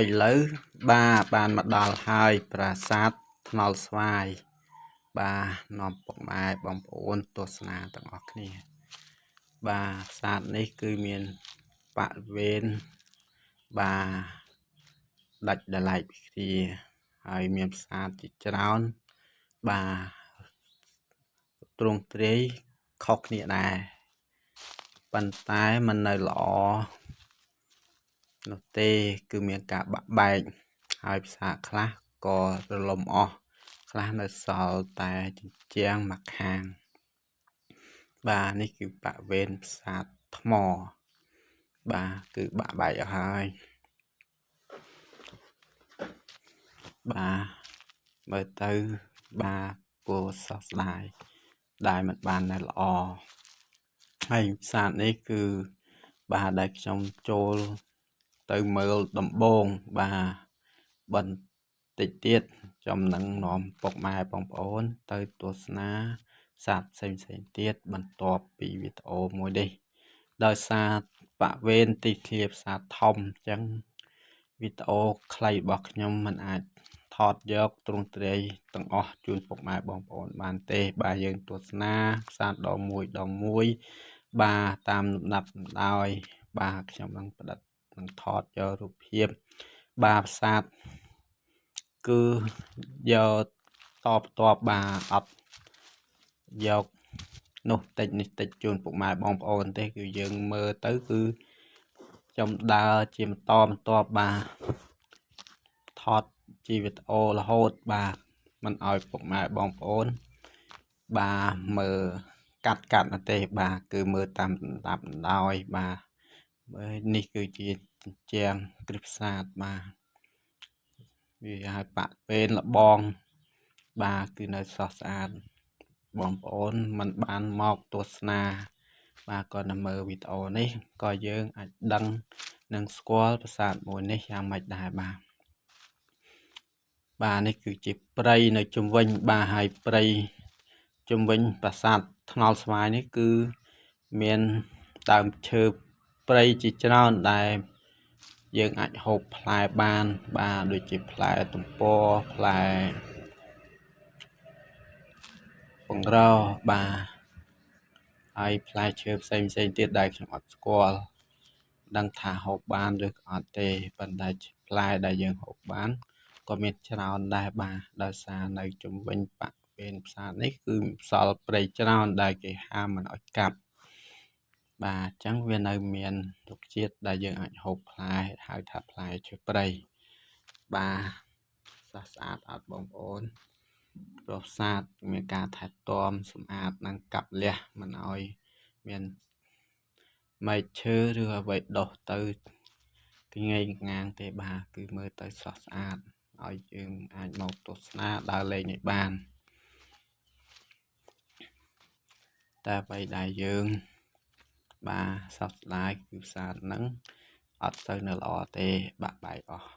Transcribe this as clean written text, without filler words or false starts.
ឥឡូវបានមកដល់ហើយប្រាសាទថ្នល់ស្វាយនាំពុកម៉ែបងប្អូនទស្សនាទាំងអស់គ្នាប្រាសាទនេះគឺមានបរិវេណដាច់ដライពីគ្នាហើយមានប្រាសាទជាច្រើនទ្រង់ទ្រាយខុសគ្នាដែរប៉ុន្តែมันនៅល្អនោះទេគឺមានការបាក់បែកហើយប្រាសាទខ្លះក៏រលំអស់ខ្លះនៅសល់តែជញ្ជាំងមួយខាងនេះគឺបរិវេណប្រាសាទថ្មគឺបាក់បែកអស់ហើយមើលទៅគួរសោកស្ដាយដែលមិនបាននៅល្អហើយប្រាសាទនេះគឺដែលខ្ញុំចូលទៅមើលដំបូងបន្តិចទៀតខ្ញុំនឹងនាំពុកម៉ែបងប្អូនទៅទស្សនាប្រាសាទផ្សេងៗទៀតបន្ទាប់ពីវីដេអូមួយនេះដោយសារបរិវេណទីធ្លាប្រាសាទធំអញ្ចឹងវីដេអូខ្លីរបស់ខ្ញុំមិនអាចថតយកទ្រង់ទ្រាយទាំងអស់ជូនពុកម៉ែបងប្អូនបានទេយើងទស្សនាប្រាសាទដងមួយតាមលំដាប់លំដោយខ្ញុំនឹងផ្ដិតនឹងថតយករូបភាពប្រាសាទគឺយកតបតបអត់យកនោះតិចជូនពុកម៉ែបងប្អូនទេគឺយើងមើលទៅគឺខ្ញុំដើរជាបន្តថតជាវីដេអូរហូតមិនឲ្យពុកម៉ែបងប្អូនមើលកាត់នោះទេគឺមើលតាមលំដាប់លំដោយនេះគឺជាជញ្ជាំងគ្រឹះប្រាសាទវាឲ្យបាក់វេនលបងគឺនៅស្រស់ស្អាតបងប្អូនមិនបានមកទស្សនាក៏នៅមើលវីដេអូនេះក៏យើងអាចដឹងនិងស្គាល់ប្រាសាទមួយនេះយ៉ាងម៉េចដែរនេះគឺជាព្រៃនៅជុំវិញហើយព្រៃជុំវិញប្រាសាទថ្នល់ស្វាយនេះគឺមានដើមឈើព្រៃជាច្រើនដែលយើងអាចហូបផ្លែបានដូចជាផ្លែទំពាផ្លែពង្រហើយផ្លែឈើផ្សេងទៀតដែលខ្ញុំអត់ស្គាល់ដឹងថាហូបបានឬក៏អត់ទេប៉ុន្តែផ្លែដែលយើងហូបបានក៏មានច្រើនដែរដោយសារនៅជុំវិញបរិវេណប្រាសាទនេះគឺសល់ព្រៃច្រើនដែលគេហាមមិនឲ្យកាប់អញ្ចឹងវានៅមានរុក្ខជាតិដែលយើងអាចហូបផ្លែហៅថាផ្លែឈើព្រៃស្រស់ស្អាតអត់បងប្អូនប្រាសាទមានការថែទាំសម្អាតនិងកាប់លះមិនឲ្យមានមែកឈើឬអ្វីដុះទៅកញ៉េកងាងទេគឺមើលទៅស្រស់ស្អាតឲ្យយើងអាចមកទស្សនាដើរលេងឲ្យបានតែអ្វីដែលយើងសោកស្ដាយគឺប្រាសាទហ្នឹងអត់ទៅនៅល្អទេបាក់បែកអស់